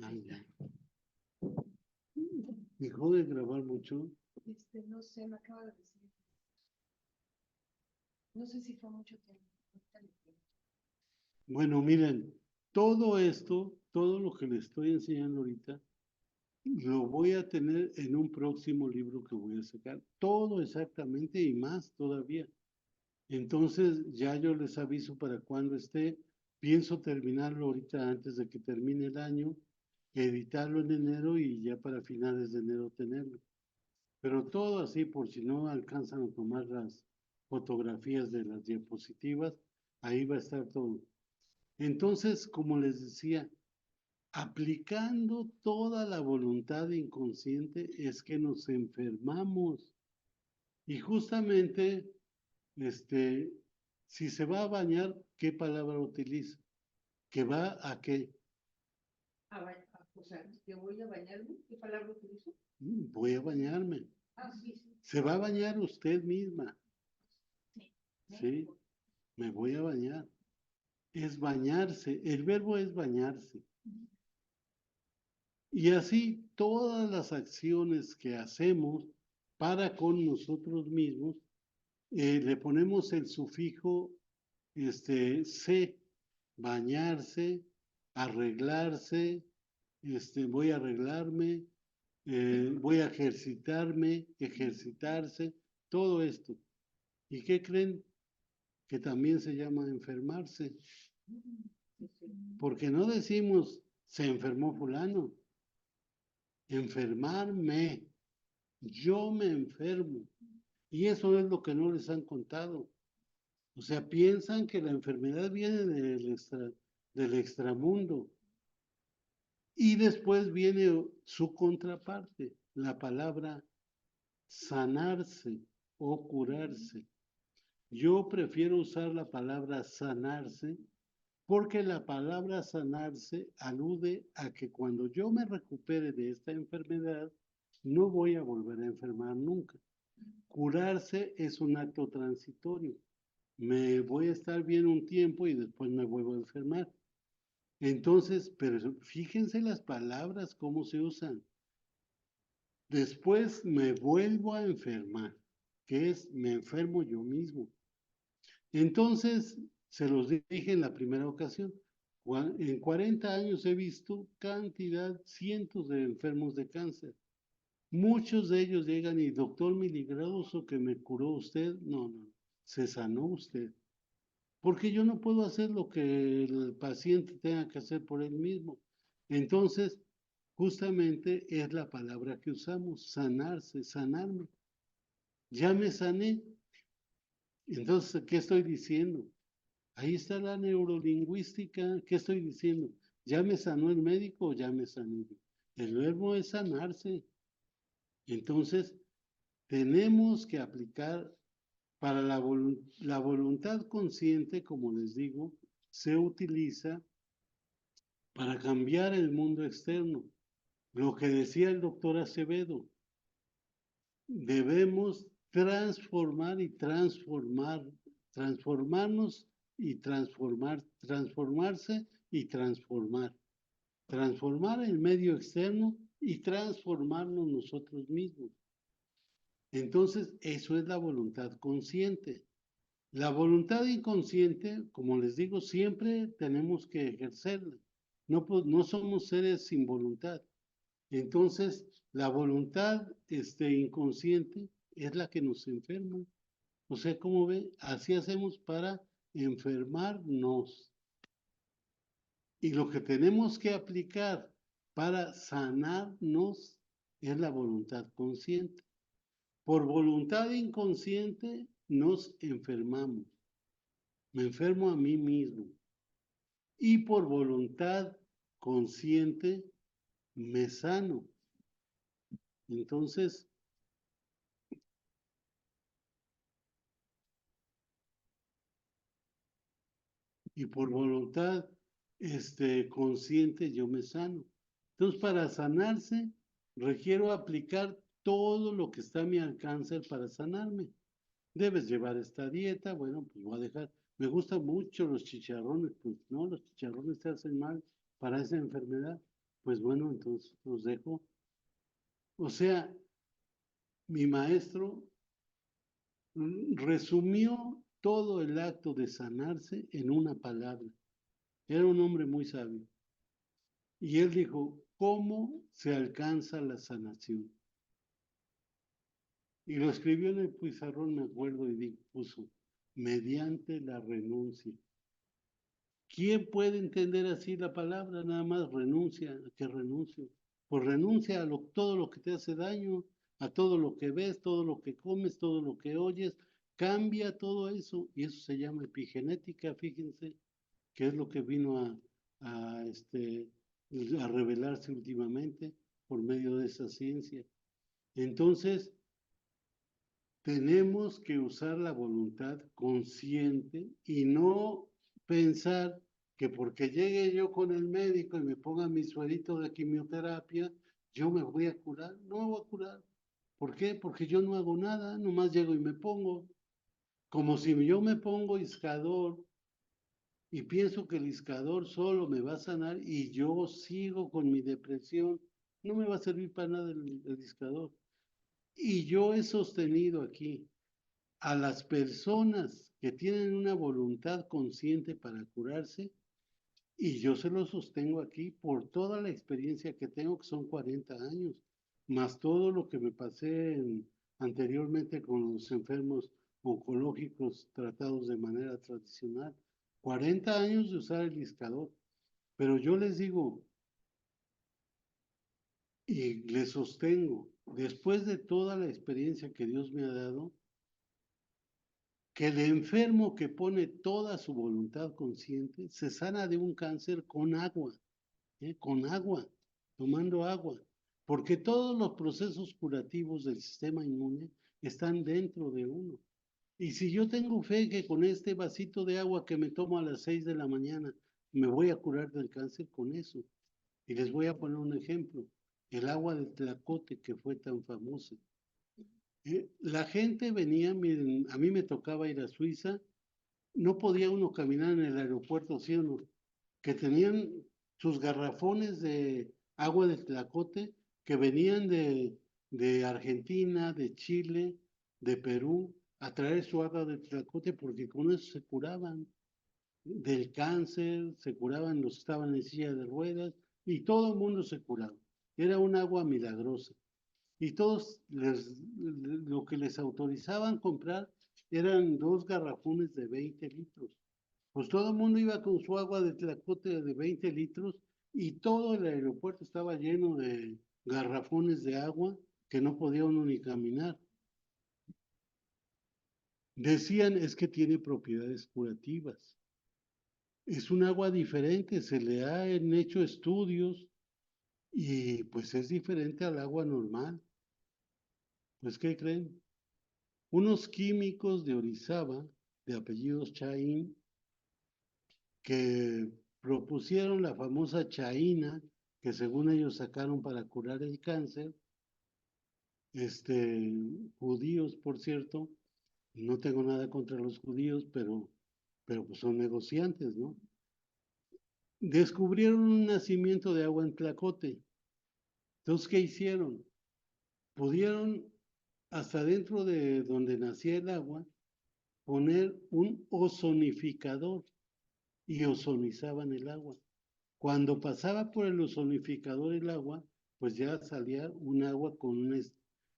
Ah, ya. Dejó de grabar mucho. No sé, me acaba de decir. No sé si fue mucho tiempo. Ahorita le digo. Bueno, miren, todo esto, todo lo que les estoy enseñando ahorita, lo voy a tener en un próximo libro que voy a sacar. Todo exactamente y más todavía. Entonces, ya yo les aviso para cuando esté. Pienso terminarlo ahorita antes de que termine el año, editarlo en enero y ya para finales de enero tenerlo. Pero todo así, por si no alcanzan a tomar las fotografías de las diapositivas, ahí va a estar todo. Entonces, como les decía, aplicando toda la voluntad inconsciente es que nos enfermamos. Y justamente, este, si se va a bañar, ¿qué palabra utiliza? ¿Que va a qué? O sea, que voy a bañarme. ¿Qué palabra utilizo? Voy a bañarme. Ah, sí, sí. Se va a bañar usted misma, Sí. ¿sí? Me voy a bañar. Es bañarse, el verbo es bañarse. Y así todas las acciones que hacemos para con nosotros mismos, le ponemos el sufijo se, bañarse, arreglarse, voy a arreglarme, voy a ejercitarme, ejercitarse, todo esto. ¿Y qué creen? Que también se llama enfermarse. Porque no decimos se enfermó fulano, enfermarme, yo me enfermo. Y eso es lo que no les han contado. O sea, piensan que la enfermedad viene del extramundo. Y después viene su contraparte, la palabra sanarse o curarse. Yo prefiero usar la palabra sanarse porque la palabra sanarse alude a que cuando yo me recupere de esta enfermedad, no voy a volver a enfermar nunca. Curarse es un acto transitorio. Me voy a estar bien un tiempo y después me vuelvo a enfermar. Entonces, pero fíjense las palabras, cómo se usan. Después me vuelvo a enfermar, que es me enfermo yo mismo. Entonces, se los dije en la primera ocasión, en 40 años he visto cantidad, cientos de enfermos de cáncer. Muchos de ellos llegan y, doctor milagroso que me curó usted, no, no, se sanó usted. Porque yo no puedo hacer lo que el paciente tenga que hacer por él mismo. Entonces, justamente es la palabra que usamos, sanarse, sanarme. Ya me sané. Entonces, ¿qué estoy diciendo? Ahí está la neurolingüística. ¿Qué estoy diciendo? ¿Ya me sanó el médico o ya me sané yo? El verbo es sanarse. Entonces, tenemos que aplicar para la voluntad consciente, como les digo, se utiliza para cambiar el mundo externo. Lo que decía el doctor Acevedo, debemos transformar y transformarnos y transformarse y transformar el medio externo y transformarnos nosotros mismos. Entonces, eso es la voluntad consciente. La voluntad inconsciente, como les digo, siempre tenemos que ejercerla. No, no somos seres sin voluntad. Entonces, la voluntad inconsciente es la que nos enferma. O sea, como ve, así hacemos para enfermarnos. Y lo que tenemos que aplicar para sanarnos es la voluntad consciente. Por voluntad inconsciente nos enfermamos. Me enfermo a mí mismo. Y por voluntad consciente me sano. Entonces, y por voluntad consciente yo me sano. Entonces, para sanarse, requiero aplicar todo lo que está a mi alcance para sanarme. Debes llevar esta dieta, bueno, pues voy a dejar. Me gustan mucho los chicharrones, pues no, los chicharrones te hacen mal para esa enfermedad. Pues bueno, entonces los dejo. O sea, mi maestro resumió todo el acto de sanarse en una palabra. Era un hombre muy sabio. Y él dijo, ¿cómo se alcanza la sanación? Y lo escribió en el pizarrón, me acuerdo, y puso, mediante la renuncia. ¿Quién puede entender así la palabra? Nada más renuncia, ¿a qué renuncio? Pues renuncia a todo lo que te hace daño, a todo lo que ves, todo lo que comes, todo lo que oyes, cambia todo eso, y eso se llama epigenética, fíjense, que es lo que vino a revelarse últimamente por medio de esa ciencia. Entonces, tenemos que usar la voluntad consciente y no pensar que porque llegue yo con el médico y me ponga mi suerito de quimioterapia, yo me voy a curar. No me voy a curar. ¿Por qué? Porque yo no hago nada, nomás llego y me pongo. Como si yo me pongo iscador y pienso que el iscador solo me va a sanar y yo sigo con mi depresión, no me va a servir para nada el iscador. Y yo he sostenido aquí a las personas que tienen una voluntad consciente para curarse, y yo se lo sostengo aquí por toda la experiencia que tengo, que son 40 años, más todo lo que me pasé anteriormente con los enfermos oncológicos tratados de manera tradicional. 40 años de usar el iscador. Pero yo les digo, y les sostengo, después de toda la experiencia que Dios me ha dado, que el enfermo que pone toda su voluntad consciente se sana de un cáncer con agua, tomando agua, porque todos los procesos curativos del sistema inmune están dentro de uno. Y si yo tengo fe que con este vasito de agua que me tomo a las 6 de la mañana me voy a curar del cáncer con eso. Y les voy a poner un ejemplo, el agua de Tlacote que fue tan famosa. La gente venía, miren, a mí me tocaba ir a Suiza, no podía uno caminar en el aeropuerto, ¿sí o no? Que tenían sus garrafones de agua de Tlacote que venían de Argentina, de Chile, de Perú, a traer su agua de Tlacote porque con eso se curaban del cáncer, se curaban los que estaban en silla de ruedas y todo el mundo se curaba. Era un agua milagrosa. Y todos lo que les autorizaban comprar eran 2 garrafones de 20 litros. Pues todo el mundo iba con su agua de Tlacote de 20 litros y todo el aeropuerto estaba lleno de garrafones de agua que no podía uno ni caminar. Decían es que tiene propiedades curativas. Es un agua diferente, se le han hecho estudios y pues es diferente al agua normal. Pues ¿qué creen? Unos químicos de Orizaba, de apellidos Chaín, que propusieron la famosa chaína, que según ellos sacaron para curar el cáncer, judíos, por cierto, no tengo nada contra los judíos, pero pues son negociantes, ¿no? Descubrieron un nacimiento de agua en Tlacote. Entonces, ¿qué hicieron? Pudieron, hasta dentro de donde nacía el agua, poner un ozonificador y ozonizaban el agua. Cuando pasaba por el ozonificador el agua, pues ya salía un agua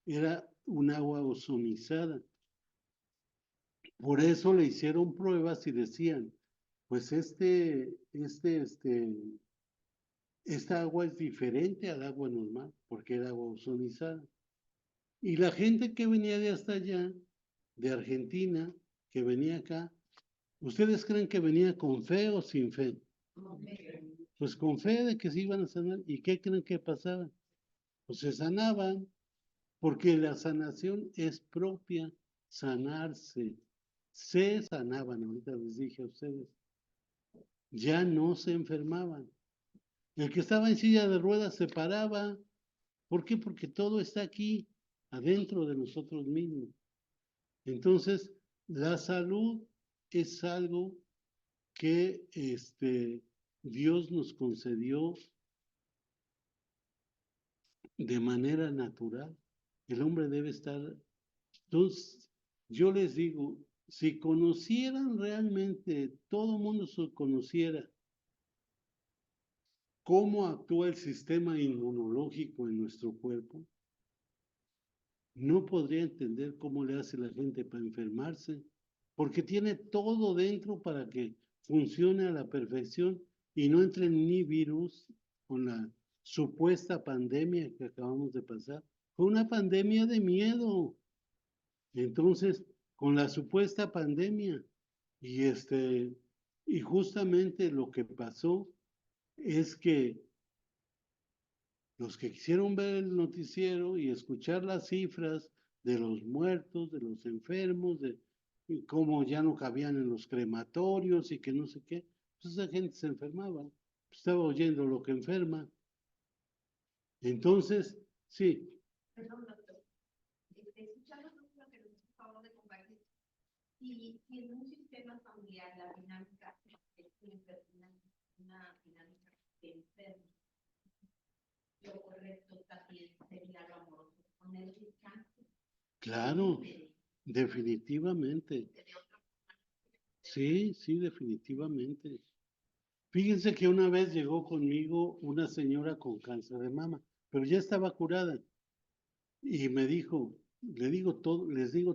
era un agua ozonizada. Por eso le hicieron pruebas y decían, pues esta agua es diferente al agua normal, porque era agua ozonizada. Y la gente que venía de hasta allá, de Argentina, que venía acá, ¿ustedes creen que venía con fe o sin fe? Pues con fe de que se iban a sanar. ¿Y qué creen que pasaba? Pues se sanaban, porque la sanación es propia, sanarse. Se sanaban, ahorita les dije a ustedes, ya no se enfermaban. El que estaba en silla de ruedas se paraba. ¿Por qué? Porque todo está aquí, adentro de nosotros mismos. Entonces, la salud es algo que Dios nos concedió de manera natural. El hombre debe estar. Entonces, yo les digo, si conocieran realmente, todo el mundo conociera cómo actúa el sistema inmunológico en nuestro cuerpo, no podría entender cómo le hace la gente para enfermarse, porque tiene todo dentro para que funcione a la perfección y no entren ni virus con la supuesta pandemia que acabamos de pasar. Fue una pandemia de miedo. Entonces, con la supuesta pandemia y y justamente lo que pasó es que los que quisieron ver el noticiero y escuchar las cifras de los muertos, de los enfermos, de cómo ya no cabían en los crematorios y que no sé qué, pues esa gente se enfermaba, estaba oyendo lo que enferma. Entonces, sí. Perdón, doctor. Escuchando lo que nos acabamos de compartir, y en un sistema familiar la dinámica es una dinámica de enfermo, lo correcto también sería lo amoroso, poner descanso. Claro, definitivamente. Sí, sí, definitivamente. Fíjense que una vez llegó conmigo una señora con cáncer de mama, pero ya estaba curada y me dijo, les digo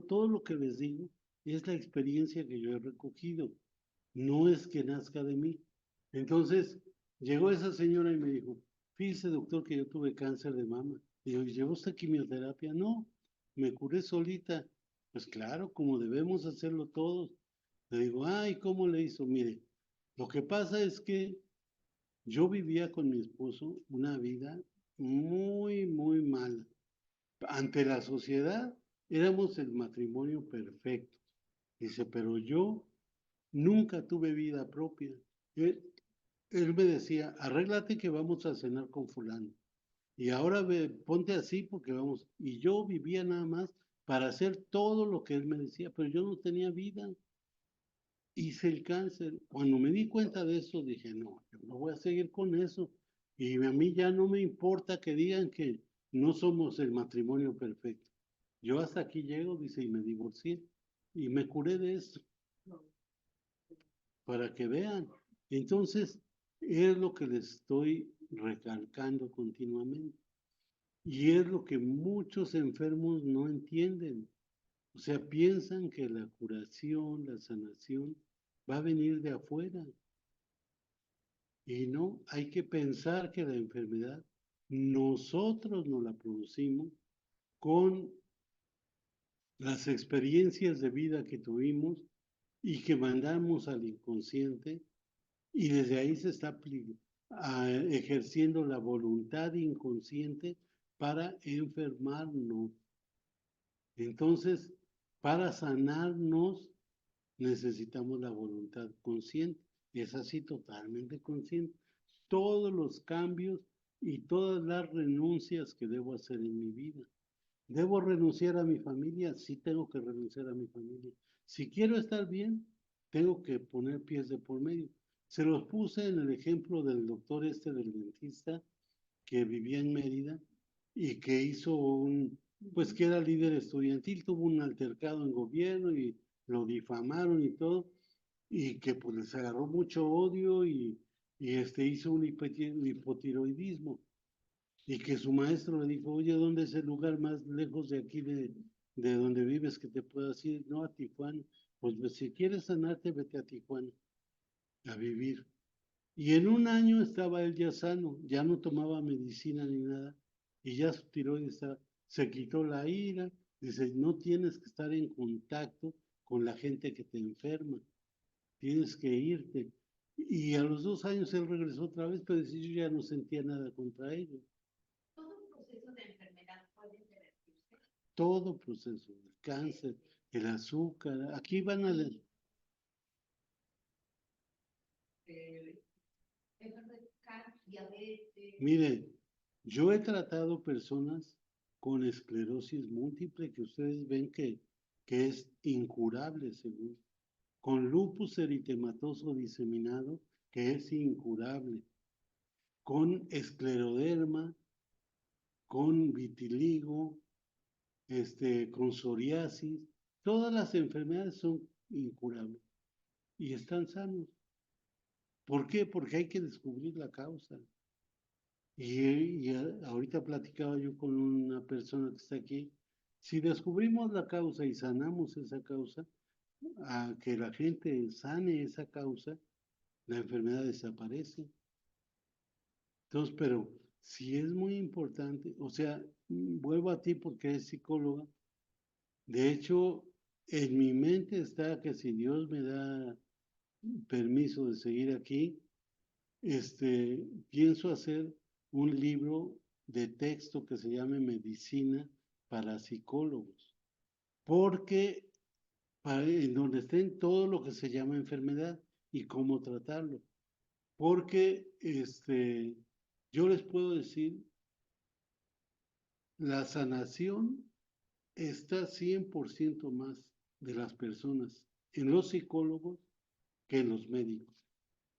todo lo que les digo, es la experiencia que yo he recogido, no es que nazca de mí. Entonces, llegó esa señora y me dijo, fíjese doctor que yo tuve cáncer de mama. Digo, ¿llevó usted quimioterapia? No, me curé solita. Pues claro, como debemos hacerlo todos. Le digo, ay, ¿cómo le hizo? Mire, lo que pasa es que yo vivía con mi esposo una vida muy, muy mala. Ante la sociedad éramos el matrimonio perfecto. Dice, pero yo nunca tuve vida propia. Él, él me decía, arréglate que vamos a cenar con fulano. Y ahora ponte así porque vamos. Y yo vivía nada más para hacer todo lo que él me decía, pero yo no tenía vida. Hice el cáncer. Cuando me di cuenta de eso, dije, no, yo no voy a seguir con eso. Y a mí ya no me importa que digan que no somos el matrimonio perfecto. Yo hasta aquí llego, dice, y me divorcié. Y me curé de eso, para que vean. Entonces, es lo que les estoy recalcando continuamente. Y es lo que muchos enfermos no entienden. O sea, piensan que la curación, la sanación, va a venir de afuera. Y no, hay que pensar que la enfermedad nosotros nos la producimos con las experiencias de vida que tuvimos y que mandamos al inconsciente y desde ahí se está ejerciendo la voluntad inconsciente para enfermarnos. Entonces, para sanarnos necesitamos la voluntad consciente. Es así totalmente consciente. Todos los cambios y todas las renuncias que debo hacer en mi vida. ¿Debo renunciar a mi familia? Sí, tengo que renunciar a mi familia. Si quiero estar bien, tengo que poner pies de por medio. Se los puse en el ejemplo del doctor del dentista, que vivía en Mérida y que hizo pues que era líder estudiantil, tuvo un altercado en gobierno y lo difamaron y todo, y que pues les agarró mucho odio y hizo un hipotiroidismo y que su maestro le dijo, oye, ¿dónde es el lugar más lejos de aquí de donde vives que te puedas ir? No, a Tijuana. Pues si quieres sanarte, vete a Tijuana a vivir. Y en un año estaba él ya sano, ya no tomaba medicina ni nada, y ya su tiroides se quitó la ira, dice, no tienes que estar en contacto con la gente que te enferma, tienes que irte. Y a los 2 años él regresó otra vez, pero dice, yo ya no sentía nada contra ellos. Todo proceso de enfermedad puede revertirse. Todo proceso, el cáncer, el azúcar, aquí van a... Miren, yo he tratado personas con esclerosis múltiple que ustedes ven que es incurable, según, con lupus eritematoso diseminado, que es incurable, con escleroderma, con vitiligo, con psoriasis. Todas las enfermedades son incurables y están sanos. ¿Por qué? Porque hay que descubrir la causa. Ahorita platicaba yo con una persona que está aquí. Si descubrimos la causa y sanamos esa causa, a que la gente sane esa causa, la enfermedad desaparece. Entonces, pero si es muy importante, o sea, vuelvo a ti porque eres psicóloga. De hecho, en mi mente está que si Dios me da permiso de seguir aquí, pienso hacer un libro de texto que se llame Medicina para psicólogos, porque en donde estén todo lo que se llama enfermedad y cómo tratarlo. Porque yo les puedo decir, la sanación está 100% más de las personas en los psicólogos que en los médicos.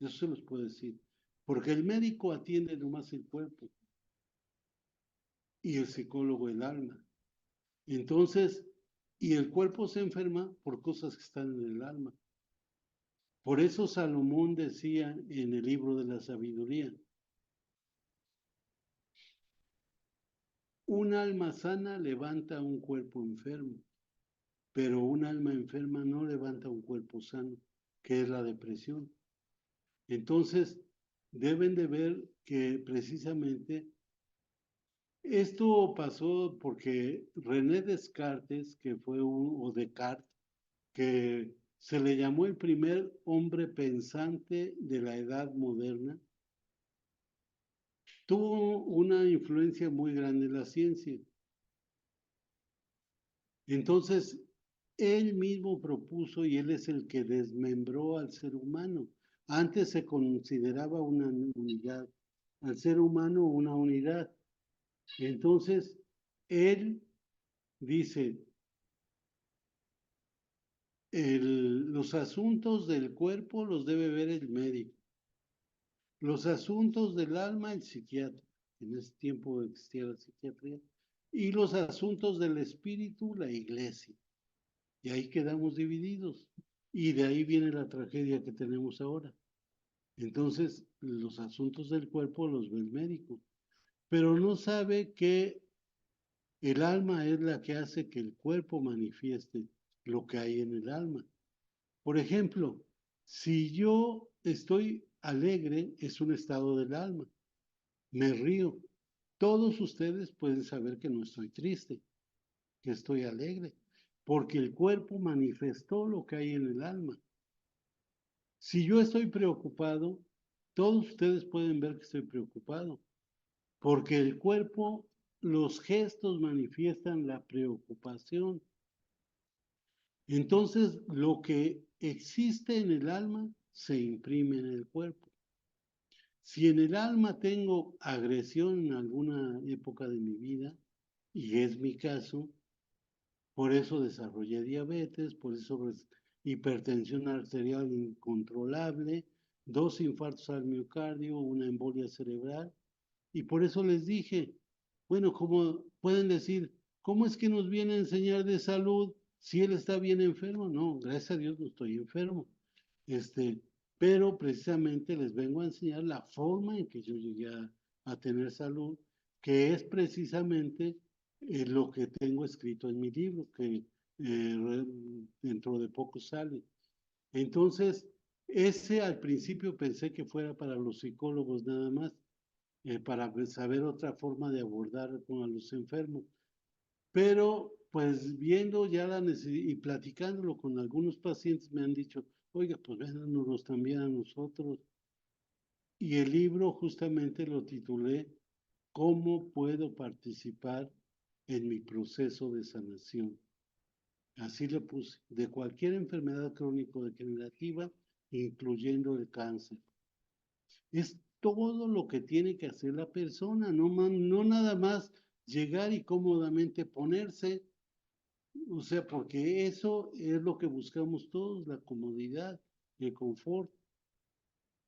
Eso se los puedo decir. Porque el médico atiende nomás el cuerpo y el psicólogo el alma. Entonces, y el cuerpo se enferma por cosas que están en el alma. Por eso Salomón decía en el libro de la sabiduría, un alma sana levanta un cuerpo enfermo, pero un alma enferma no levanta un cuerpo sano, que es la depresión. Entonces, deben de ver que precisamente esto pasó porque René Descartes, que fue o Descartes, que se le llamó el primer hombre pensante de la edad moderna, tuvo una influencia muy grande en la ciencia. Entonces, él mismo propuso y él es el que desmembró al ser humano. Antes se consideraba una unidad, al ser humano una unidad. Entonces, él dice, los asuntos del cuerpo los debe ver el médico, los asuntos del alma el psiquiatra, en ese tiempo existía la psiquiatría, y los asuntos del espíritu la iglesia. Y ahí quedamos divididos. Y de ahí viene la tragedia que tenemos ahora. Entonces, los asuntos del cuerpo los ve el médico, pero no sabe que el alma es la que hace que el cuerpo manifieste lo que hay en el alma. Por ejemplo, si yo estoy alegre, es un estado del alma. Me río. Todos ustedes pueden saber que no estoy triste, que estoy alegre, porque el cuerpo manifestó lo que hay en el alma. Si yo estoy preocupado, todos ustedes pueden ver que estoy preocupado, porque el cuerpo, los gestos manifiestan la preocupación. Entonces, lo que existe en el alma se imprime en el cuerpo. Si en el alma tengo agresión en alguna época de mi vida, y es mi caso, por eso desarrollé diabetes, por eso hipertensión arterial incontrolable, 2 infartos al miocardio, una embolia cerebral. Y por eso les dije, bueno, como pueden decir, ¿cómo es que nos viene a enseñar de salud si él está bien enfermo? No, gracias a Dios no estoy enfermo. Pero precisamente les vengo a enseñar la forma en que yo llegué a tener salud, que es precisamente lo que tengo escrito en mi libro, que dentro de poco sale. Entonces, ese al principio pensé que fuera para los psicólogos nada más, para saber otra forma de abordar a los enfermos. Pero pues viendo ya la necesidad y platicándolo con algunos pacientes me han dicho, oiga, pues véndanos también a nosotros. Y el libro justamente lo titulé ¿Cómo puedo participar en mi proceso de sanación? Así le puse, de cualquier enfermedad crónico-degenerativa, incluyendo el cáncer. Es todo lo que tiene que hacer la persona, no nada más llegar y cómodamente ponerse, o sea, porque eso es lo que buscamos todos, la comodidad, el confort.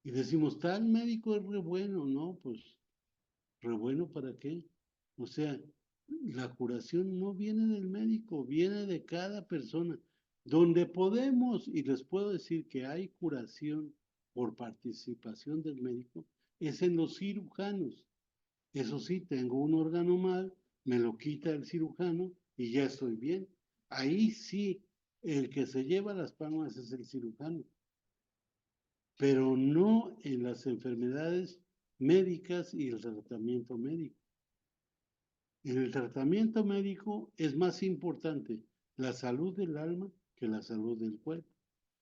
Y decimos, tal médico es re bueno, ¿no? Pues, ¿re bueno para qué? O sea, la curación no viene del médico, viene de cada persona. Donde podemos, y les puedo decir que hay curación por participación del médico, es en los cirujanos. Eso sí, tengo un órgano mal, me lo quita el cirujano y ya estoy bien. Ahí sí, el que se lleva las palmas es el cirujano, pero no en las enfermedades médicas y el tratamiento médico. En el tratamiento médico es más importante la salud del alma que la salud del cuerpo,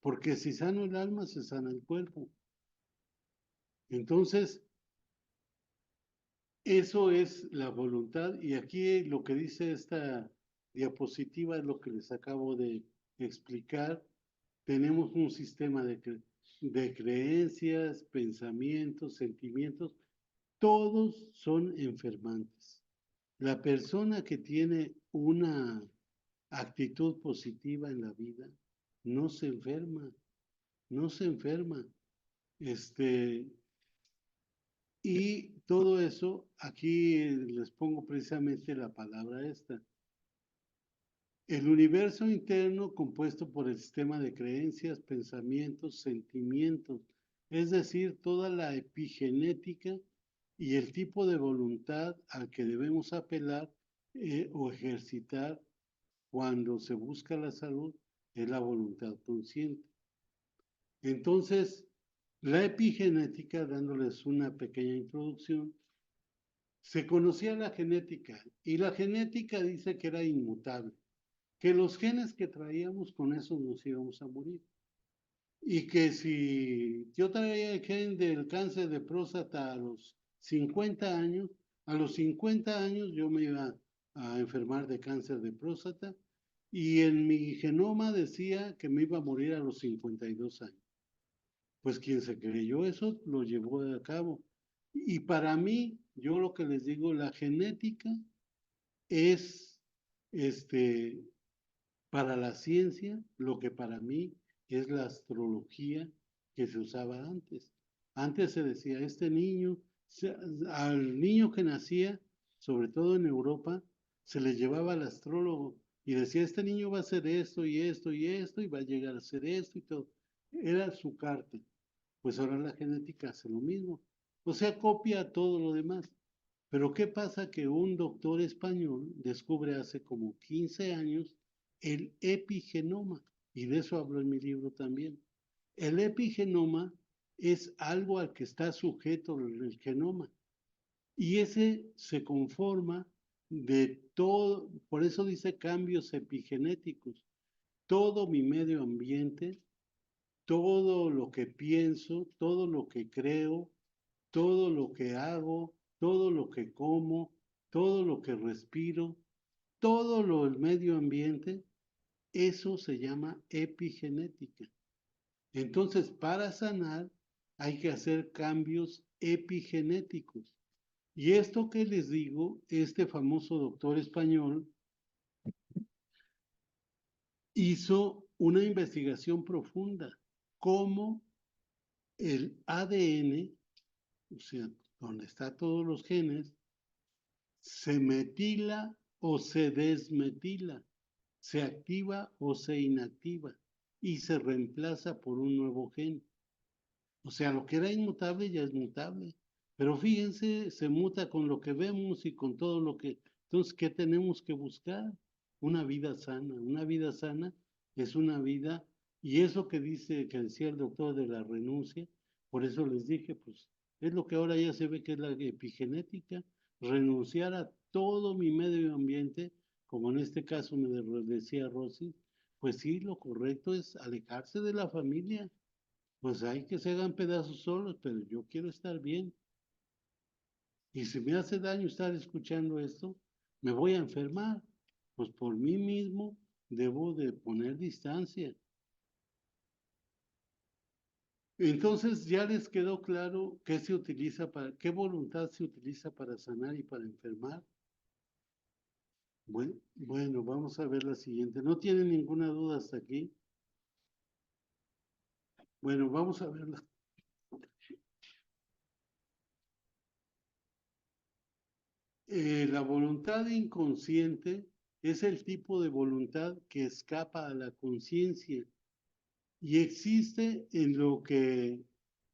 porque si sano el alma, se sana el cuerpo. Entonces, eso es la voluntad y aquí lo que dice esta diapositiva es lo que les acabo de explicar. Tenemos un sistema de creencias, pensamientos, sentimientos, todos son enfermantes. La persona que tiene una actitud positiva en la vida no se enferma, no se enferma. Este, y todo eso, aquí les pongo precisamente la palabra esta. El universo interno compuesto por el sistema de creencias, pensamientos, sentimientos, es decir, toda la epigenética y el tipo de voluntad al que debemos apelar o ejercitar cuando se busca la salud, es la voluntad consciente. Entonces, la epigenética, dándoles una pequeña introducción, se conocía la genética y la genética dice que era inmutable, que los genes que traíamos con eso nos íbamos a morir. Y que si yo traía el gen del cáncer de próstata a los 50 años, a los 50 años yo me iba a enfermar de cáncer de próstata y en mi genoma decía que me iba a morir a los 52 años. Pues quien se creyó eso lo llevó a cabo. Y para mí, yo lo que les digo, la genética es este, para la ciencia lo que para mí es la astrología que se usaba antes. Antes se decía, este niño, al niño que nacía, sobre todo en Europa, se le llevaba al astrólogo y decía, este niño va a hacer esto y esto y esto y va a llegar a hacer esto y todo. Era su carta. Pues ahora la genética hace lo mismo. O sea, copia todo lo demás. Pero ¿qué pasa? Que un doctor español descubre hace como 15 años el epigenoma, y de eso hablo en mi libro también. El epigenoma es algo al que está sujeto el genoma, y ese se conforma de todo, por eso dice cambios epigenéticos, todo mi medio ambiente, todo lo que pienso, todo lo que creo, todo lo que hago, todo lo que como, todo lo que respiro, todo lo del medio ambiente, eso se llama epigenética. Entonces, para sanar hay que hacer cambios epigenéticos. Y esto que les digo, este famoso doctor español hizo una investigación profunda, cómo el ADN, o sea, donde están todos los genes, se metila o se desmetila, se activa o se inactiva y se reemplaza por un nuevo gen. O sea, lo que era inmutable ya es mutable. Pero fíjense, se muta con lo que vemos y con todo lo que... Entonces, ¿qué tenemos que buscar? Una vida sana. Una vida sana es una vida, y eso que dice, que decía el doctor de la renuncia, por eso les dije, pues, es lo que ahora ya se ve que es la epigenética, renunciar a todo mi medio ambiente, como en este caso me decía Rosy, pues sí, lo correcto es alejarse de la familia, pues hay que se hagan pedazos solos, pero yo quiero estar bien. Y si me hace daño estar escuchando esto, me voy a enfermar. Pues por mí mismo debo de poner distancia. Entonces ya les quedó claro qué se utiliza para, qué voluntad se utiliza para sanar y para enfermar. Bueno, vamos a ver la siguiente. ¿No tienen ninguna duda hasta aquí? Bueno, vamos a verla. La voluntad inconsciente es el tipo de voluntad que escapa a la conciencia y existe en lo que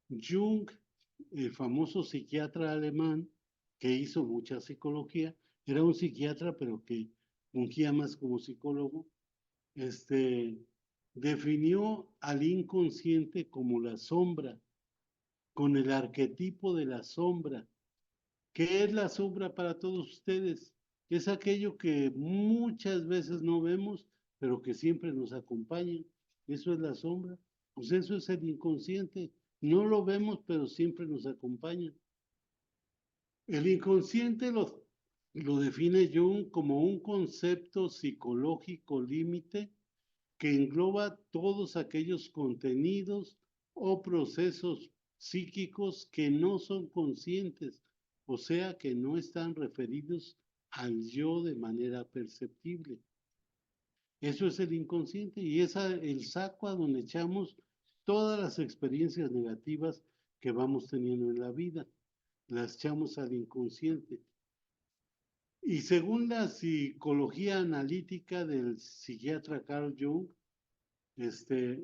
Jung, el famoso psiquiatra alemán que hizo mucha psicología, era un psiquiatra pero que fungía más como psicólogo, este, definió al inconsciente como la sombra, con el arquetipo de la sombra. ¿Qué es la sombra para todos ustedes? Es aquello que muchas veces no vemos, pero que siempre nos acompaña. Eso es la sombra. Pues eso es el inconsciente. No lo vemos, pero siempre nos acompaña. El inconsciente lo define Jung como un concepto psicológico límite que engloba todos aquellos contenidos o procesos psíquicos que no son conscientes, o sea, que no están referidos al yo de manera perceptible. Eso es el inconsciente y es el saco a donde echamos todas las experiencias negativas que vamos teniendo en la vida. Las echamos al inconsciente. Y según la psicología analítica del psiquiatra Carl Jung, este,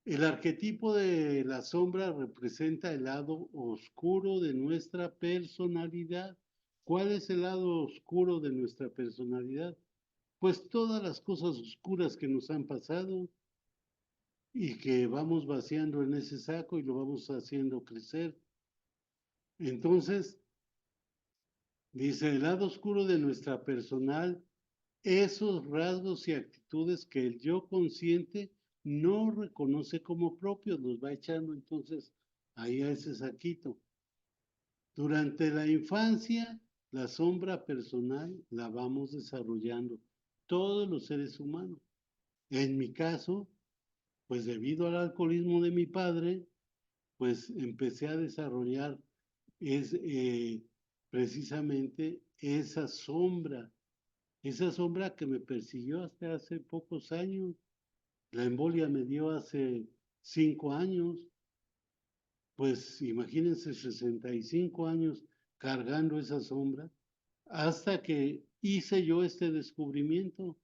el arquetipo de la sombra representa el lado oscuro de nuestra personalidad. ¿Cuál es el lado oscuro de nuestra personalidad? Pues todas las cosas oscuras que nos han pasado y que vamos vaciando en ese saco y lo vamos haciendo crecer. Entonces, dice, el lado oscuro de nuestra personal, esos rasgos y actitudes que el yo consciente no reconoce como propios, los va echando entonces ahí a ese saquito. Durante la infancia, la sombra personal la vamos desarrollando todos los seres humanos. En mi caso, pues debido al alcoholismo de mi padre, pues empecé a desarrollar es, precisamente esa sombra que me persiguió hasta hace pocos años. La embolia me dio hace 5 años, pues imagínense 65 años cargando esa sombra, hasta que hice yo este descubrimiento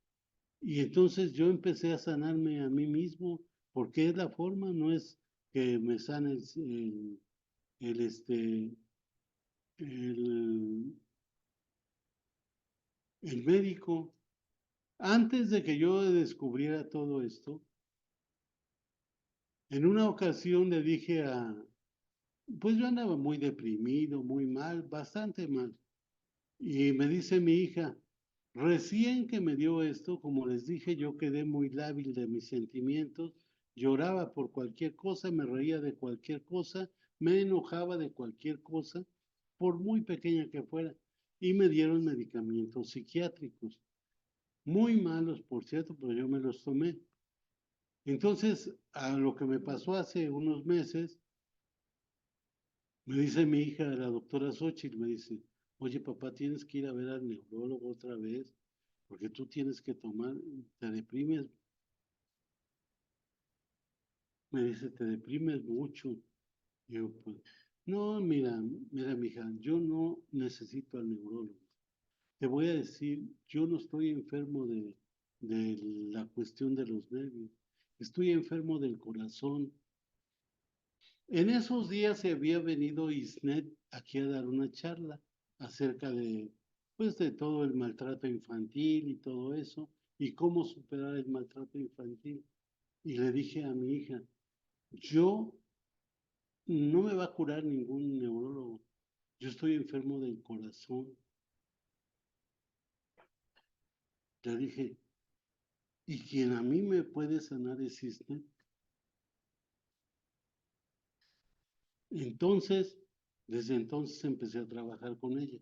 y entonces yo empecé a sanarme a mí mismo, porque es la forma, no es que me sane el, este, el, el médico. Antes de que yo descubriera todo esto, en una ocasión le dije pues yo andaba muy deprimido, muy mal, bastante mal. Y me dice mi hija, recién que me dio esto, como les dije, yo quedé muy lábil de mis sentimientos, lloraba por cualquier cosa, me reía de cualquier cosa, me enojaba de cualquier cosa, por muy pequeña que fuera. Y me dieron medicamentos psiquiátricos, muy malos, por cierto, pero yo me los tomé. Entonces, a lo que me pasó hace unos meses, me dice mi hija, la doctora Xochitl, me dice, oye papá, tienes que ir a ver al neurólogo otra vez, porque tú tienes que tomar, te deprimes, me dice, te deprimes mucho. Y yo, pues, no, mira, mija, yo no necesito al neurólogo. Te voy a decir, yo no estoy enfermo de la cuestión de los nervios, estoy enfermo del corazón. En esos días se había venido Isnet aquí a dar una charla acerca pues, de todo el maltrato infantil y todo eso, y cómo superar el maltrato infantil. Y le dije a mi hija, yo no me va a curar ningún neurólogo, yo estoy enfermo del corazón. Le dije, y quien a mí me puede sanar es Isnet. Entonces, desde entonces empecé a trabajar con ella.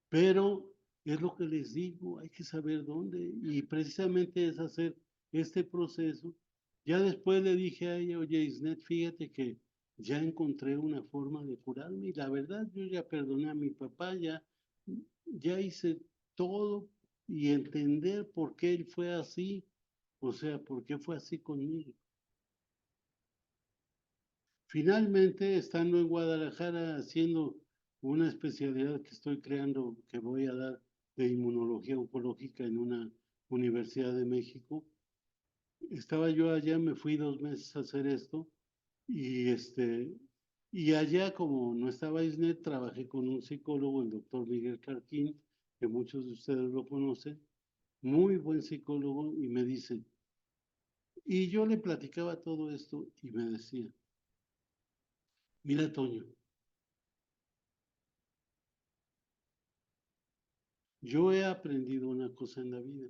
Pero es lo que les digo, hay que saber dónde. Y precisamente es hacer este proceso. Ya después le dije a ella, oye, Isnet, fíjate que ya encontré una forma de curarme. Y la verdad, yo ya perdoné a mi papá, ya hice todo y entender por qué él fue así. O sea, por qué fue así conmigo. Finalmente, estando en Guadalajara haciendo una especialidad que estoy creando, que voy a dar de inmunología oncológica en una Universidad de México. Estaba yo allá, me fui 2 meses a hacer esto y y allá como no estaba ISNET, trabajé con un psicólogo, el doctor Miguel Carquín, que muchos de ustedes lo conocen, muy buen psicólogo, y me dice, y yo le platicaba todo esto y me decía, mira Toño, yo he aprendido una cosa en la vida,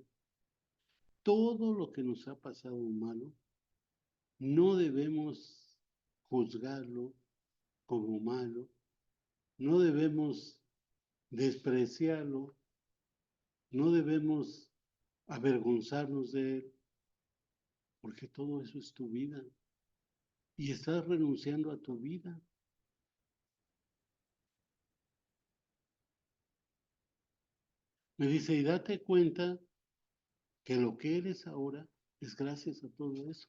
todo lo que nos ha pasado malo, no debemos juzgarlo como malo, no debemos despreciarlo, no debemos avergonzarnos de él, porque todo eso es tu vida y estás renunciando a tu vida. Me dice, y date cuenta que lo que eres ahora es gracias a todo eso.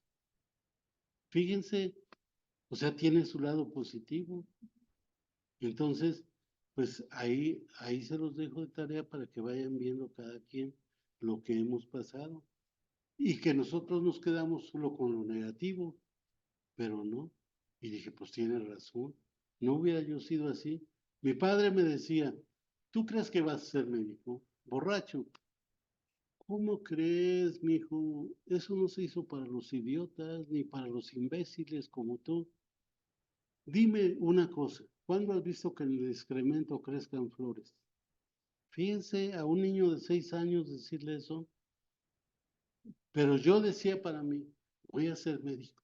Fíjense, o sea, tiene su lado positivo. Entonces, pues ahí se los dejo de tarea para que vayan viendo cada quien lo que hemos pasado y que nosotros nos quedamos solo con lo negativo, pero no. Y dije, pues tiene razón, no hubiera yo sido así. Mi padre me decía, ¿tú crees que vas a ser médico? Borracho. ¿Cómo crees, mijo? Eso no se hizo para los idiotas ni para los imbéciles como tú. Dime una cosa, ¿cuándo has visto que en el excremento crezcan flores? Fíjense a un niño de 6 años decirle eso, pero yo decía para mí, voy a ser médico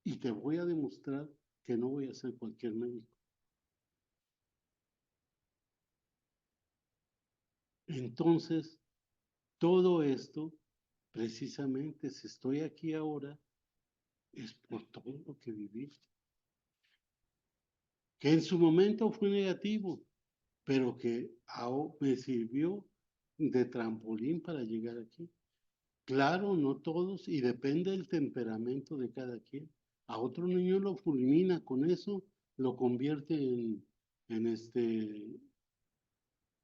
y te voy a demostrar que no voy a ser cualquier médico. Entonces, todo esto, precisamente, si estoy aquí ahora, es por todo lo que viví, que en su momento fue negativo, pero que me sirvió de trampolín para llegar aquí. Claro, no todos, y depende del temperamento de cada quien. A otro niño lo fulmina con eso, lo convierte en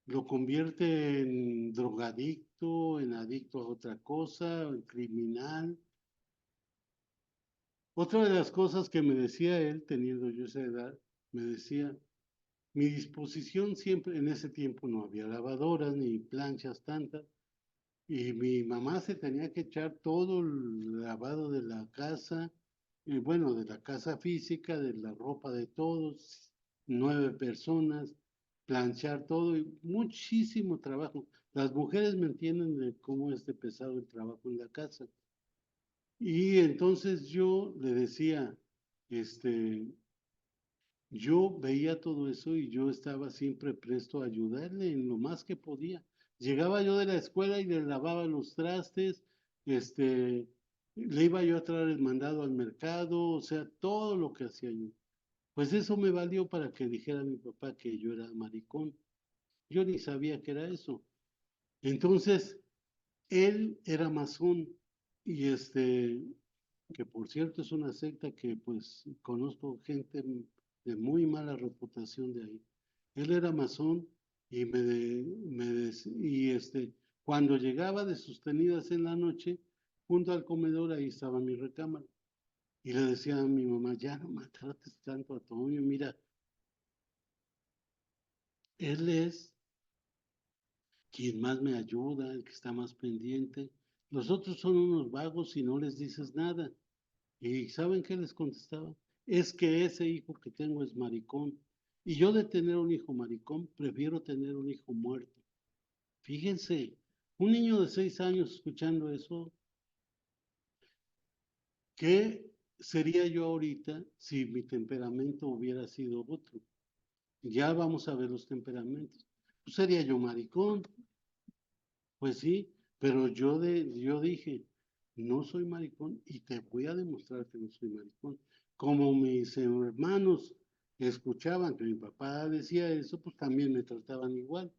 lo convierte en drogadicto, en adicto a otra cosa, en criminal. Otra de las cosas que me decía él, teniendo yo esa edad, me decía, mi disposición siempre, en ese tiempo no había lavadoras ni planchas tantas, y mi mamá se tenía que echar todo el lavado de la casa, bueno, de la casa física, de la ropa de todos, 9 personas, planchar todo, y muchísimo trabajo. Las mujeres me entienden de cómo es de pesado el trabajo en la casa. Y entonces yo le decía, este, yo veía todo eso y yo estaba siempre presto a ayudarle en lo más que podía. Llegaba yo de la escuela y le lavaba los trastes, le iba yo a traer el mandado al mercado, o sea, todo lo que hacía yo. Pues eso me valió para que dijera a mi papá que yo era maricón. Yo ni sabía que era eso. Entonces, él era masón y que por cierto es una secta que pues conozco gente de muy mala reputación de ahí. Él era masón y cuando llegaba de sus tenidas en la noche, junto al comedor ahí estaba mi recámara. Y le decía a mi mamá, ya no maltrates tanto a Toño, mira, él es quien más me ayuda, el que está más pendiente. Los otros son unos vagos y no les dices nada. ¿Y saben qué les contestaba? Es que ese hijo que tengo es maricón. Y yo de tener un hijo maricón, prefiero tener un hijo muerto. Fíjense, un niño de 6 años escuchando eso, ¿qué sería yo ahorita si mi temperamento hubiera sido otro? Ya vamos a ver los temperamentos. Pues sería yo maricón, pues sí, pero yo dije, no soy maricón y te voy a demostrar que no soy maricón. Como mis hermanos escuchaban que mi papá decía eso, pues también me trataban igual.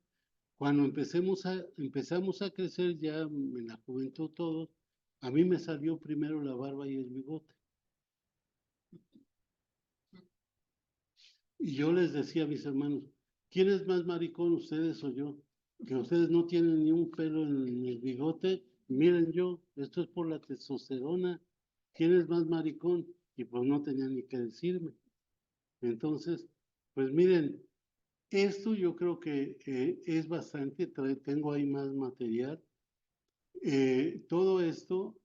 Cuando empezamos a crecer ya en la juventud todos, a mí me salió primero la barba y el bigote. Y yo les decía a mis hermanos, ¿quién es más maricón, ustedes o yo? Que ustedes no tienen ni un pelo en el bigote. Miren yo, esto es por la testosterona. ¿Quién es más maricón? Y pues no tenían ni que decirme. Entonces, pues miren, esto yo creo que es bastante, tengo ahí más material. Todo esto,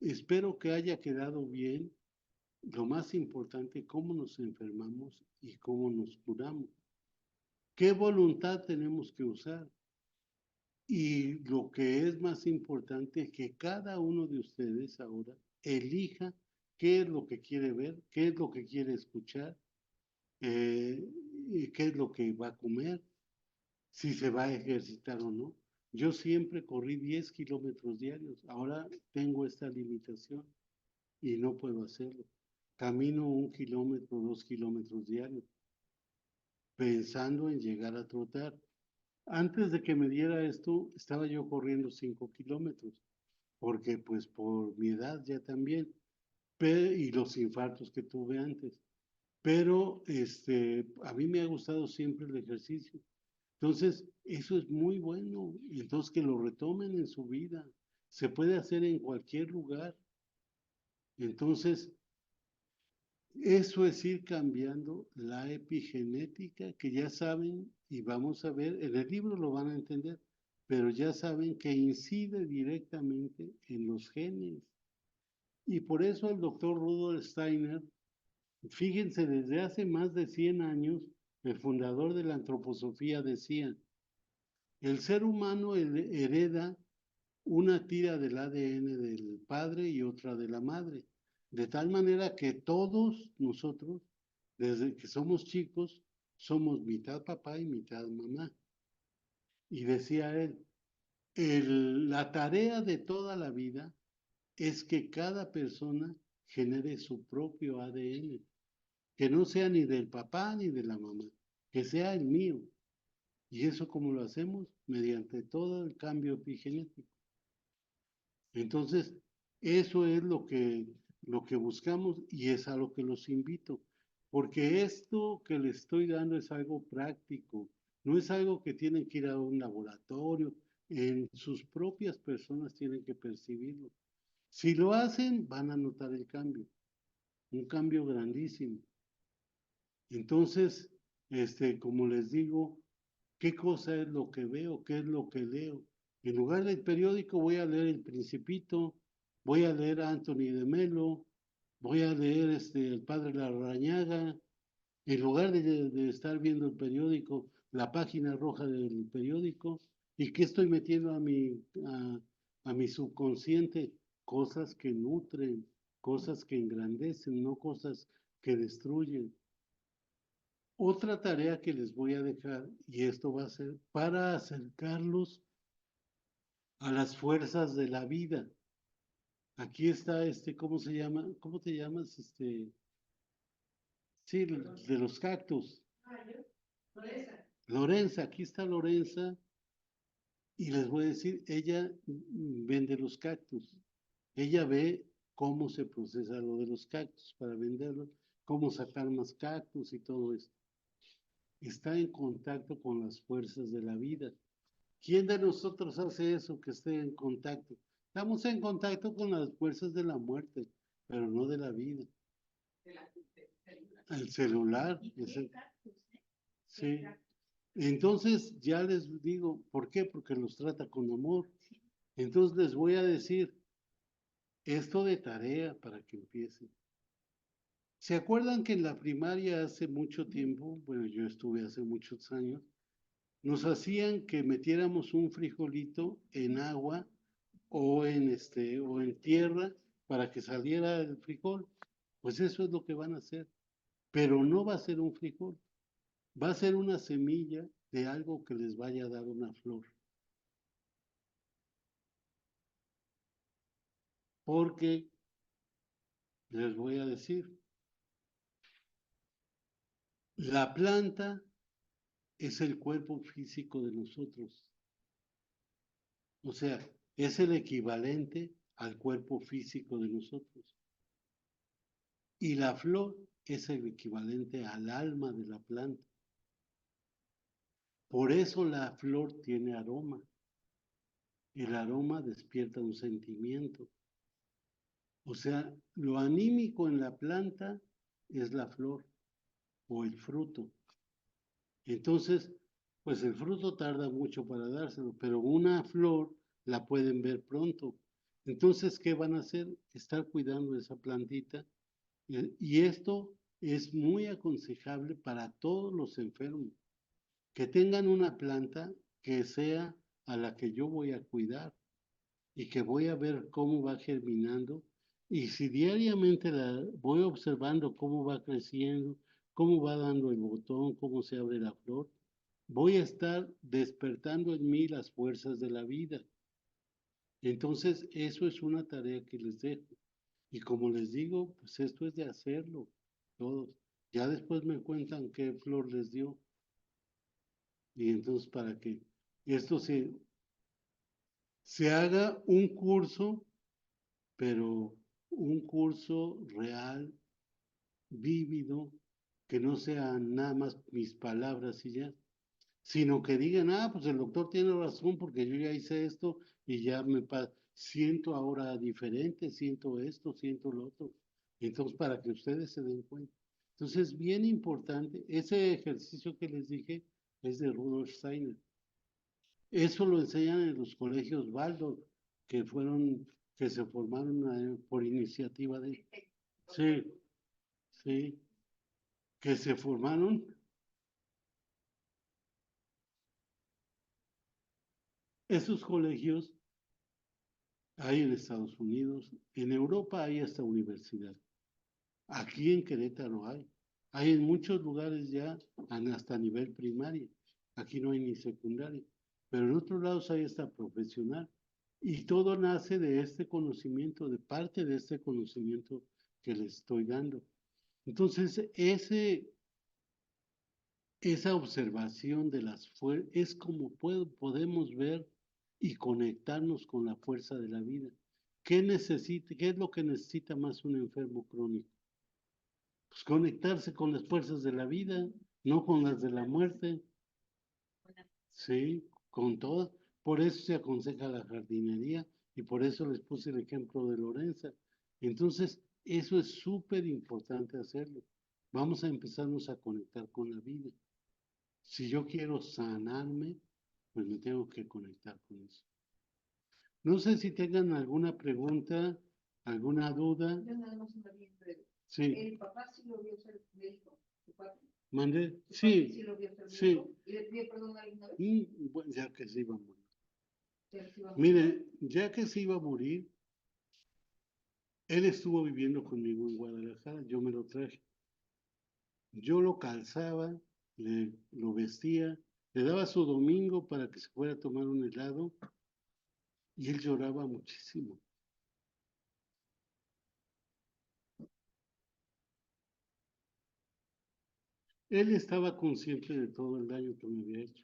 espero que haya quedado bien. Lo más importante, cómo nos enfermamos y cómo nos curamos. ¿Qué voluntad tenemos que usar? Y lo que es más importante, que cada uno de ustedes ahora elija qué es lo que quiere ver, qué es lo que quiere escuchar, y qué es lo que va a comer, si se va a ejercitar o no. Yo siempre corrí 10 kilómetros diarios, ahora tengo esta limitación y no puedo hacerlo. Camino 1 kilómetro, 2 kilómetros diarios, pensando en llegar a trotar. Antes de que me diera esto, estaba yo corriendo 5 kilómetros, porque pues por mi edad ya también, y los infartos que tuve antes. Pero a mí me ha gustado siempre el ejercicio. Entonces, eso es muy bueno. Entonces, que lo retomen en su vida. Se puede hacer en cualquier lugar. Entonces, eso es ir cambiando la epigenética, que ya saben, y vamos a ver, en el libro lo van a entender, pero ya saben que incide directamente en los genes. Y por eso el doctor Rudolf Steiner, fíjense, desde hace más de 100 años, el fundador de la antroposofía decía, el ser humano hereda una tira del ADN del padre y otra de la madre, de tal manera que todos nosotros, desde que somos chicos, somos mitad papá y mitad mamá. Y decía él, la tarea de toda la vida es que cada persona genere su propio ADN, que no sea ni del papá ni de la mamá, que sea el mío. ¿Y eso cómo lo hacemos? Mediante todo el cambio epigenético. Entonces, eso es lo que buscamos y es a lo que los invito, porque esto que les estoy dando es algo práctico, no es algo que tienen que ir a un laboratorio, en sus propias personas tienen que percibirlo. Si lo hacen, van a notar el cambio, un cambio grandísimo. Entonces, como les digo, ¿qué cosa es lo que veo? ¿Qué es lo que leo? En lugar del periódico voy a leer El Principito, voy a leer a Anthony de Melo, voy a leer El Padre Larrañaga, en lugar de estar viendo el periódico, la página roja del periódico, ¿y qué estoy metiendo a mi subconsciente? Cosas que nutren, cosas que engrandecen, no cosas que destruyen. Otra tarea que les voy a dejar, y esto va a ser para acercarlos a las fuerzas de la vida. Aquí está ¿cómo se llama? ¿Cómo te llamas? Sí, de los cactus. Lorenza. Lorenza, aquí está Lorenza, y les voy a decir, ella vende los cactus. Ella ve cómo se procesa lo de los cactus para venderlos, cómo sacar más cactus y todo esto. Está en contacto con las fuerzas de la vida. ¿Quién de nosotros hace eso, que esté en contacto? Estamos en contacto con las fuerzas de la muerte, pero no de la vida. El celular. Sí. Entonces, ya les digo, ¿por qué? Porque los trata con amor. Entonces les voy a decir esto de tarea para que empiecen. ¿Se acuerdan que en la primaria hace mucho tiempo, bueno, yo estuve hace muchos años, nos hacían que metiéramos un frijolito en agua o en tierra para que saliera el frijol? Pues eso es lo que van a hacer, pero no va a ser un frijol, va a ser una semilla de algo que les vaya a dar una flor. Porque les voy a decir, la planta es el cuerpo físico de nosotros. O sea, es el equivalente al cuerpo físico de nosotros. Y la flor es el equivalente al alma de la planta. Por eso la flor tiene aroma. El aroma despierta un sentimiento. O sea, lo anímico en la planta es la flor o el fruto. Entonces, pues el fruto tarda mucho para dárselo, pero una flor la pueden ver pronto. Entonces, ¿qué van a hacer? Estar cuidando esa plantita. Y esto es muy aconsejable para todos los enfermos, que tengan una planta que sea a la que yo voy a cuidar y que voy a ver cómo va germinando. Y si diariamente la voy observando cómo va creciendo, cómo va dando el botón, cómo se abre la flor, voy a estar despertando en mí las fuerzas de la vida. Entonces, eso es una tarea que les dejo. Y como les digo, pues esto es de hacerlo, todos. Ya después me cuentan qué flor les dio. Y entonces para que esto se haga un curso, pero un curso real, vívido, que no sean nada más mis palabras y ya, sino que digan, ah, pues el doctor tiene razón porque yo ya hice esto y ya siento ahora diferente, siento esto, siento lo otro. Entonces, para que ustedes se den cuenta. Entonces, bien importante, ese ejercicio que les dije es de Rudolf Steiner. Eso lo enseñan en los colegios Waldorf, que se formaron por iniciativa de... Sí, sí, que se formaron. Esos colegios hay en Estados Unidos, en Europa hay hasta universidad. Aquí en Querétaro hay. Hay en muchos lugares ya hasta nivel primaria. Aquí no hay ni secundaria. Pero en otros lados hay hasta profesional. Y todo nace de este conocimiento, de parte de este conocimiento que les estoy dando. Entonces, esa observación de las fuerzas es como podemos ver y conectarnos con la fuerza de la vida. ¿Qué es lo que necesita más un enfermo crónico? Pues conectarse con las fuerzas de la vida, no con las de la muerte. Sí, con todas. Por eso se aconseja la jardinería y por eso les puse el ejemplo de Lorenza. Entonces, eso es súper importante hacerlo. Vamos a empezarnos a conectar con la vida. Si yo quiero sanarme, pues me tengo que conectar con eso. No sé si tengan alguna pregunta, alguna duda. Yo nada más una bien breve. Sí. ¿El papá sí lo vio ser médico? ¿Tu padre? ¿Mandé? ¿Tu padre Sí, sí lo vio ser sí. médico? ¿Y le pidió perdón alguna vez? Bueno, ya que se iba a morir. Ya se iba a morir. Mire, ya que se iba a morir, él estuvo viviendo conmigo en Guadalajara, yo me lo traje. Yo lo calzaba, lo vestía, le daba su domingo para que se fuera a tomar un helado y él lloraba muchísimo. Él estaba consciente de todo el daño que me había hecho.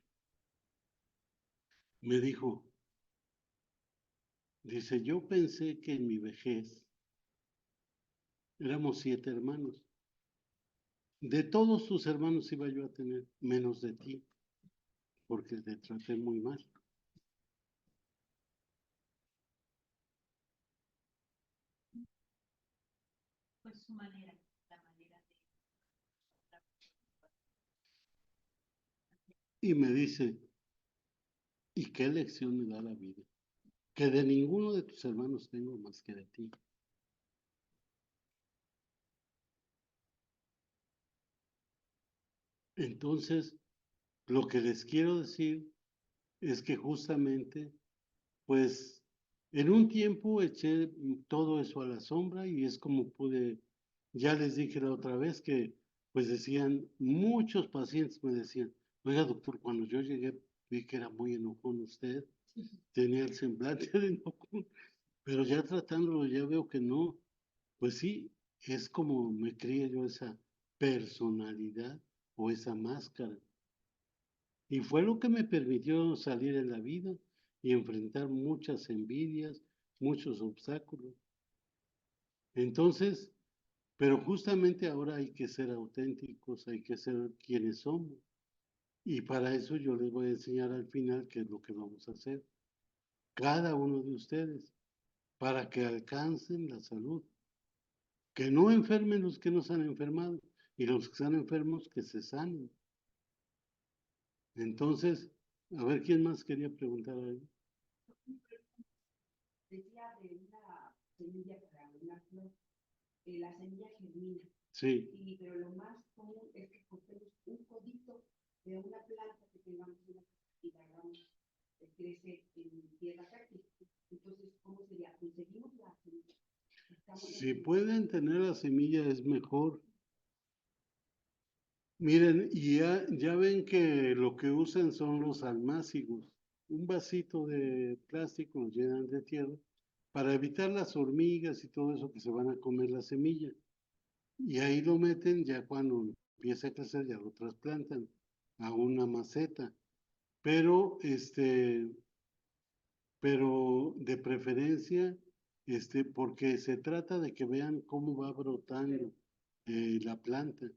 Me dijo, dice, yo pensé que en mi vejez éramos 7 hermanos. De todos tus hermanos iba yo a tener, menos de ti, porque te traté muy mal. Pues su manera, la manera de... Y me dice, ¿y qué lección me da la vida? Que de ninguno de tus hermanos tengo más que de ti. Entonces, lo que les quiero decir es que justamente, pues, en un tiempo eché todo eso a la sombra y es como pude, ya les dije la otra vez que, pues decían, muchos pacientes me decían, oiga doctor, cuando yo llegué vi que era muy enojón usted, tenía el semblante de enojón, pero ya tratándolo ya veo que no, pues sí, es como me crié yo esa personalidad o esa máscara. Y fue lo que me permitió salir en la vida y enfrentar muchas envidias, muchos obstáculos. Entonces, Pero justamente ahora hay que ser auténticos, hay que ser quienes somos. Y para eso yo les voy a enseñar al final qué es lo que vamos a hacer, cada uno de ustedes, para que alcancen la salud. Que no enfermen los que no se han enfermado y los que están enfermos que se sanen. Entonces, a ver quién más quería preguntar ahí. Decía de una semilla para una flor, la semilla germina, Sí, pero lo más común es que cortemos un codito de una planta que tengamos una y la hagamos crece en tierra fértil. Entonces, ¿cómo sería? Conseguimos la semilla. si pueden tener la semilla es mejor. Miren, y ya ven que lo que usan son los almácigos. Un vasito de plástico lo llenan de tierra para evitar las hormigas y todo eso que se van a comer la semilla. Y ahí lo meten ya cuando empieza a crecer, ya lo trasplantan a una maceta. Pero, pero de preferencia, porque se trata de que vean cómo va brotando la planta.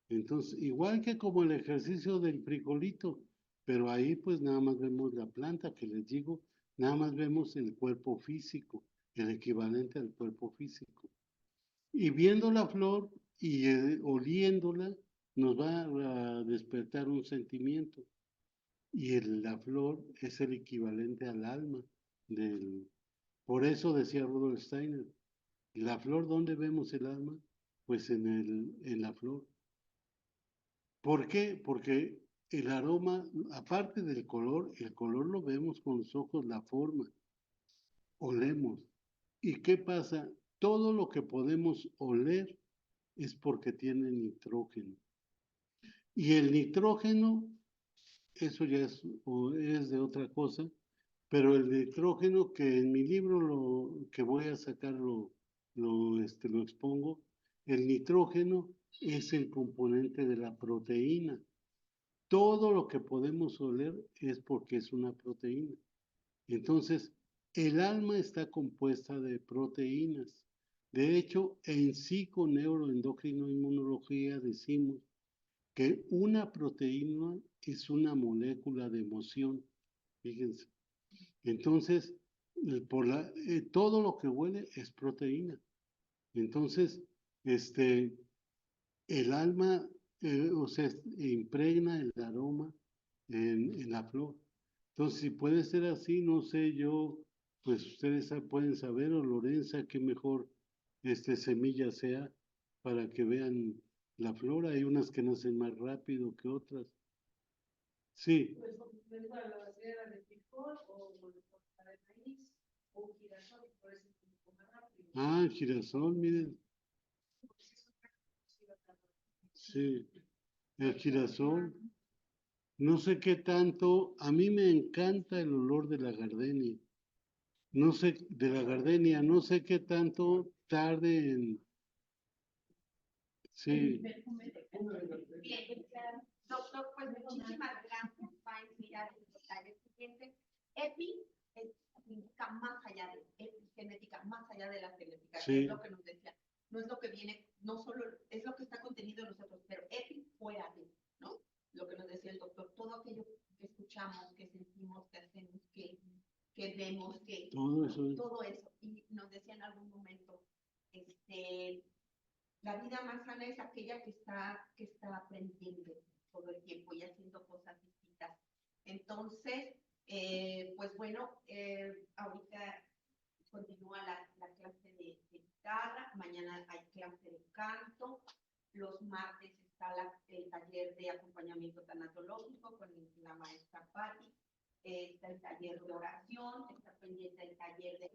Entonces, igual que como el ejercicio del frijolito, pero ahí pues nada más vemos la planta, que les digo, nada más vemos el cuerpo físico, el equivalente al cuerpo físico. Y viendo la flor y oliéndola, nos va a despertar un sentimiento. Y la flor es el equivalente al alma del... Por eso decía Rudolf Steiner, la flor, ¿dónde vemos el alma? Pues en la flor. ¿Por qué? Porque el aroma, aparte del color, el color lo vemos con los ojos, la forma, olemos. ¿Y qué pasa? Todo lo que podemos oler es porque tiene nitrógeno. Y el nitrógeno, eso ya es de otra cosa, pero el nitrógeno que en mi libro que voy a sacar lo expongo, el nitrógeno es el componente de la proteína. Todo lo que podemos oler es porque es una proteína. Entonces, el alma está compuesta de proteínas. De hecho, en psiconeuroendocrinoinmunología decimos que una proteína es una molécula de emoción. Fíjense. Entonces, todo lo que huele es proteína. Entonces, el alma, o sea, impregna el aroma en la flor. Entonces, si puede ser así, no sé, yo, pues ustedes pueden saber, o Lorenza, qué mejor semilla sea para que vean la flor. Hay unas que nacen más rápido que otras. Sí. Pues para la basera de frijol o para el maíz o girasol, por eso es un poco más rápido. Ah, girasol, miren. Sí, el girasol. No sé qué tanto, a mí me encanta el olor de la gardenia. No sé, de la gardenia, no sé qué tanto tarde en... Sí, Bien, doctor, pues muchísimas gracias. Va a enseñar el detalle siguiente. EPI significa más allá de epigenética, más allá de la genética, que es lo que nos decía. No es lo que viene, no solo es lo que está contenido en nosotros, pero EPI fuera de, ¿no? Lo que nos decía el doctor, todo aquello que escuchamos, que sentimos, que hacemos, que vemos, que todo eso. Y nos decía en algún momento, la vida más sana es aquella que está aprendiendo todo el tiempo y haciendo cosas distintas. Entonces, pues bueno, ahorita continúa la clase de guitarra, mañana hay clase de canto, los martes está el taller de acompañamiento tanatológico con la maestra Patti, está el taller de oración, está pendiente el taller de